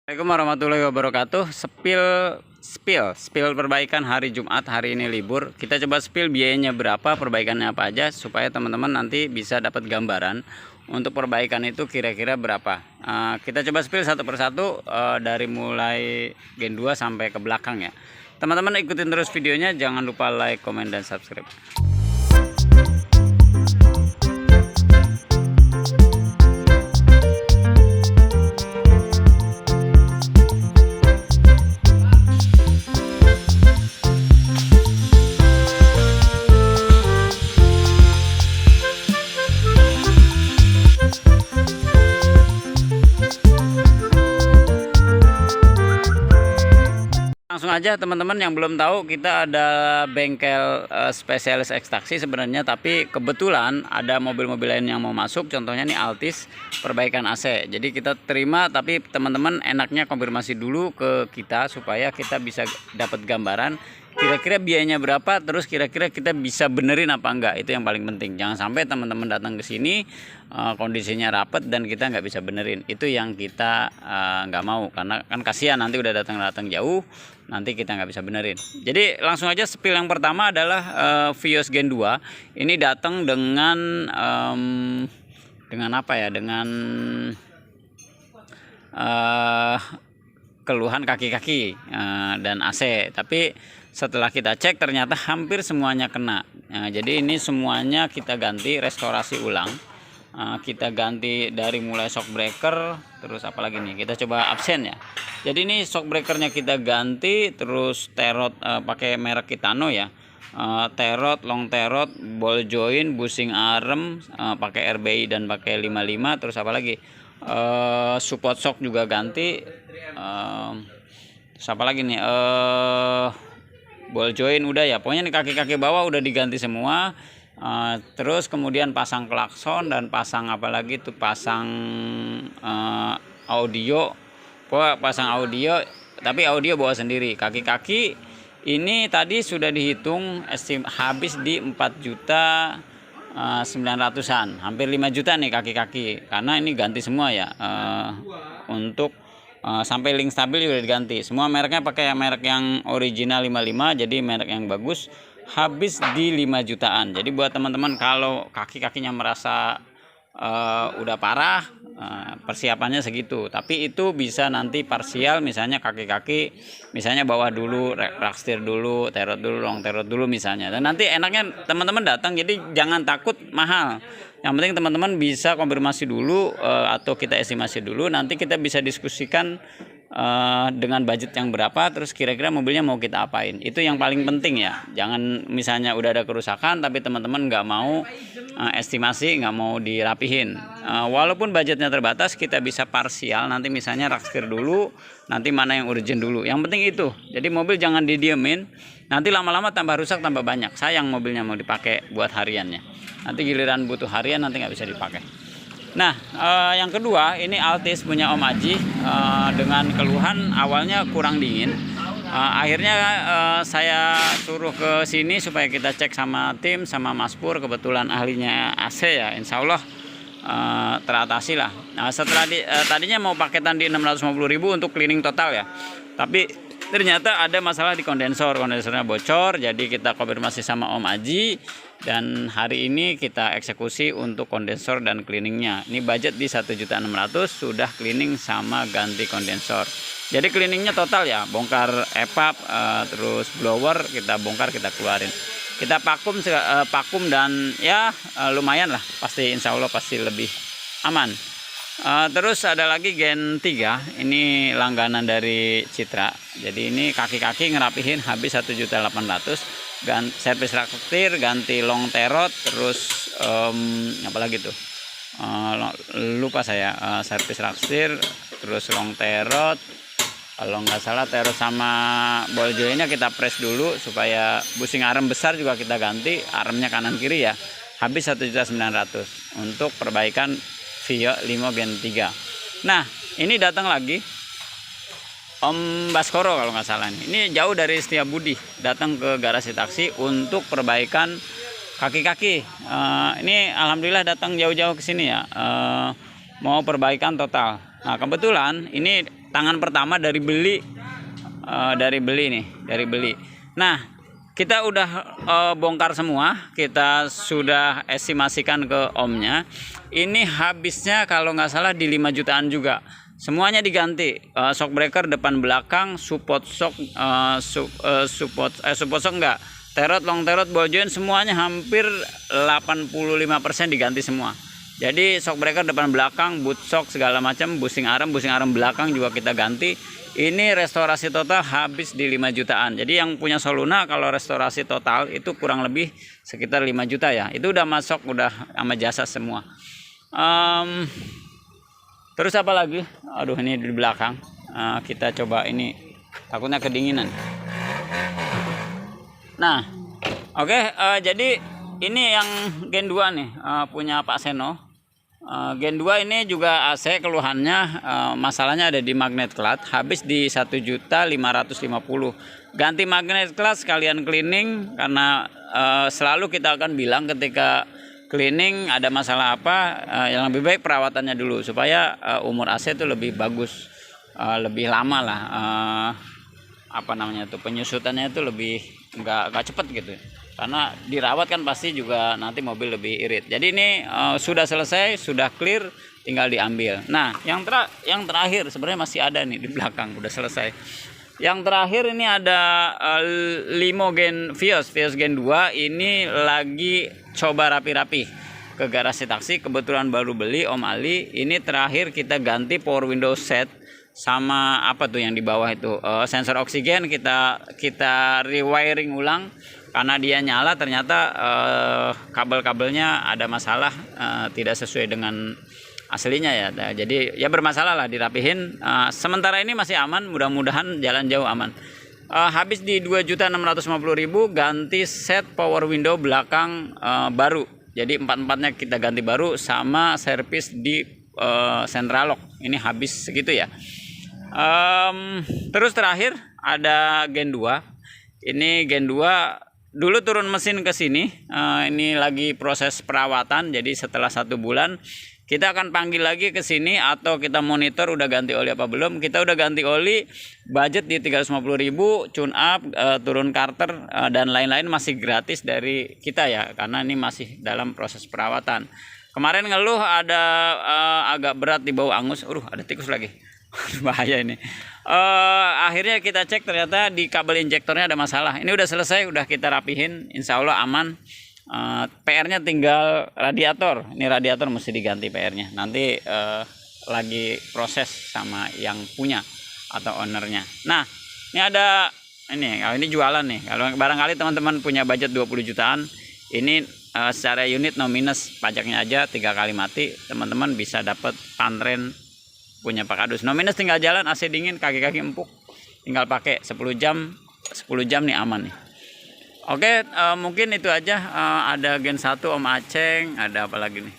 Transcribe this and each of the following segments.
Assalamualaikum warahmatullahi wabarakatuh. Spill perbaikan hari Jumat, hari ini libur. Kita coba spill biayanya berapa, perbaikannya apa aja, supaya teman-teman nanti bisa dapat gambaran untuk perbaikan itu kira-kira berapa. Kita coba spill satu persatu, dari mulai Gen 2 sampai ke belakang ya. Teman-teman ikutin terus videonya, jangan lupa like, komen, dan subscribe. Langsung aja teman-teman yang belum tahu, kita ada bengkel spesialis ekstraksi sebenarnya, tapi kebetulan ada mobil-mobil lain yang mau masuk, contohnya nih Altis perbaikan AC. Jadi kita terima, tapi teman-teman enaknya konfirmasi dulu ke kita supaya kita bisa dapat gambaran kira-kira biayanya berapa, terus kira-kira kita bisa benerin apa enggak. Itu yang paling penting. Jangan sampai teman-teman datang ke sini kondisinya rapet dan kita nggak bisa benerin. Itu yang kita nggak mau, karena kan kasihan nanti udah datang jauh, nanti kita nggak bisa benerin. Jadi langsung aja spill yang pertama adalah Vios Gen 2. Ini datang dengan apa ya? Dengan keluhan kaki-kaki dan AC, tapi setelah kita cek ternyata hampir semuanya kena. Jadi ini semuanya kita ganti, restorasi ulang. Kita ganti dari mulai shock breaker, terus apalagi nih, kita coba absen ya. Jadi ini shock breakernya kita ganti, terus terot pakai merek Kitano ya. Terot, long terot, ball joint, bushing arm, pakai RBI dan pakai 55. Terus apalagi support shock juga ganti. Terus apa lagi nih, ball joint udah ya, pokoknya nih kaki-kaki bawah udah diganti semua. Terus kemudian pasang klakson dan pasang apalagi tuh, pasang audio, pasang audio, tapi audio bawa sendiri. Kaki-kaki ini tadi sudah dihitung habis di 4.900.000-an, hampir 5 juta nih kaki-kaki, karena ini ganti semua ya. Untuk sampai link stabil juga diganti semua, mereknya pakai merek yang original 55, jadi merek yang bagus. Habis di 5 jutaan. Jadi buat teman-teman kalau kaki-kakinya merasa udah parah, persiapannya segitu. Tapi itu bisa nanti parsial, misalnya kaki-kaki misalnya bawah dulu, rakstir dulu, terot dulu, long terot dulu misalnya. Dan nanti enaknya teman-teman datang, jadi jangan takut mahal. Yang penting teman-teman bisa konfirmasi dulu, atau kita estimasi dulu, nanti kita bisa diskusikan dengan budget yang berapa, terus kira-kira mobilnya mau kita apain. Itu yang paling penting ya. Jangan misalnya udah ada kerusakan tapi teman-teman nggak mau estimasi, nggak mau dirapihin. Walaupun budgetnya terbatas, kita bisa parsial, nanti misalnya rakstir dulu, nanti mana yang urgent dulu. Yang penting itu. Jadi mobil jangan didiemin, nanti lama-lama tambah rusak tambah banyak. Sayang mobilnya mau dipakai buat hariannya, nanti giliran butuh harian nanti nggak bisa dipakai. Nah, yang kedua ini Altis punya Om Aji, dengan keluhan awalnya kurang dingin. Akhirnya saya suruh ke sini supaya kita cek sama tim, sama Mas Pur, kebetulan ahlinya AC ya, insya Allah teratasi lah. Nah, setelah tadinya mau paketan di 650.000 untuk cleaning total ya, tapi ternyata ada masalah di kondensornya bocor. Jadi kita konfirmasi sama Om Aji, dan hari ini kita eksekusi untuk kondensor dan cleaningnya. Ini budget di 1.600.000, sudah cleaning sama ganti kondensor. Jadi cleaningnya total ya, bongkar EPAP, terus blower kita bongkar, kita keluarin, kita vakum dan ya lumayan lah, pasti insya Allah pasti lebih aman. Terus ada lagi Gen 3, ini langganan dari Citra. Jadi ini kaki-kaki ngerapihin habis 1.800.000, servis rakstir, ganti long terot, terus apalagi tuh lupa saya, servis rakstir, terus long terot, kalau nggak salah terot sama ball jointnya kita press dulu, supaya bushing arm besar juga kita ganti, armnya kanan kiri ya. Habis 1.900.000 untuk perbaikan Vios Limo Gen 3. Nah, ini datang lagi Om Baskoro kalau nggak salah nih. Ini jauh dari Setiabudi, datang ke garasi taksi untuk perbaikan kaki-kaki. Ini alhamdulillah datang jauh-jauh ke sini ya, mau perbaikan total. Nah, kebetulan ini tangan pertama dari beli, dari beli. Nah, kita udah bongkar semua, kita sudah estimasikan ke omnya. Ini habisnya kalau nggak salah di 5 jutaan juga. Semuanya diganti, shock breaker depan belakang, support shock, support shock enggak, terot, long terot, ball joint semuanya hampir 85% diganti semua. Jadi shock breaker depan belakang, boot shock segala macam, busing arm belakang juga kita ganti. Ini restorasi total habis di 5 jutaan. Jadi yang punya Soluna kalau restorasi total itu kurang lebih sekitar 5 juta ya. Itu udah masuk, udah sama jasa semua. Terus apa lagi? Aduh, ini di belakang. Kita coba ini, takutnya kedinginan. Nah, oke, jadi ini yang Gen 2 nih, punya Pak Seno. Gen 2 ini juga AC keluhannya, masalahnya ada di magnet clutch, habis di 1.550.000. Ganti magnet clutch sekalian cleaning, karena selalu kita akan bilang ketika cleaning ada masalah apa, yang lebih baik perawatannya dulu supaya umur AC itu lebih bagus, lebih lama lah, penyusutannya itu lebih nggak cepet gitu, karena dirawat kan pasti juga nanti mobil lebih irit. Jadi ini sudah selesai, sudah clear, tinggal diambil. Nah, yang terakhir sebenarnya masih ada nih di belakang, udah selesai. Yang terakhir ini ada Limo Vios Gen 2. Ini lagi coba rapi-rapi ke garasi taksi, kebetulan baru beli Om Ali. Ini terakhir kita ganti power window set sama apa tuh yang di bawah itu, sensor oksigen kita rewiring ulang karena dia nyala, ternyata kabel-kabelnya ada masalah, tidak sesuai dengan aslinya ya. Jadi ya bermasalah lah, dirapihin. Sementara ini masih aman, mudah-mudahan jalan jauh aman. Habis di 2.650.000 ganti set power window belakang baru. Jadi 4-4-nya kita ganti baru, sama servis di central lock. Ini habis segitu ya. Terus terakhir ada Gen 2. Ini Gen 2 dulu turun mesin ke sini. Ini lagi proses perawatan. Jadi setelah 1 bulan kita akan panggil lagi ke sini, atau kita monitor udah ganti oli apa belum. Kita udah ganti oli, budget di 350.000, tune up, turun karter, dan lain-lain masih gratis dari kita ya, karena ini masih dalam proses perawatan. Kemarin ngeluh ada agak berat di bau angus. Ada tikus lagi. Bahaya ini. Akhirnya kita cek, ternyata di kabel injektornya ada masalah. Ini udah selesai, udah kita rapihin, insya Allah aman. PR-nya tinggal radiator. Ini radiator mesti diganti PR-nya. Nanti lagi proses sama yang punya atau ownernya. Nah, ini ada ini jualan nih. Kalau barangkali teman-teman punya budget 20 jutaan, ini secara unit no minus, pajaknya aja 3 kali mati, teman-teman bisa dapat Pantren punya Pak Kadus. No minus, tinggal jalan, AC dingin, kaki-kaki empuk, tinggal pakai 10 jam nih aman nih. Oke, mungkin itu aja. Ada Gen 1 Om Aceng, ada apa lagi nih?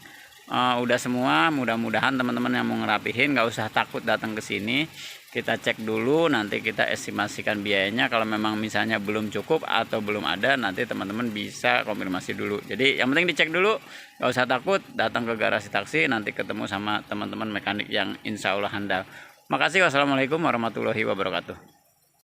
Udah semua. Mudah-mudahan teman-teman yang mau ngerapihin nggak usah takut datang ke sini. Kita cek dulu, nanti kita estimasikan biayanya. Kalau memang misalnya belum cukup atau belum ada, nanti teman-teman bisa konfirmasi dulu. Jadi yang penting dicek dulu, nggak usah takut, datang ke garasi taksi, nanti ketemu sama teman-teman mekanik yang insya Allah handal. Makasih. Wassalamualaikum warahmatullahi wabarakatuh.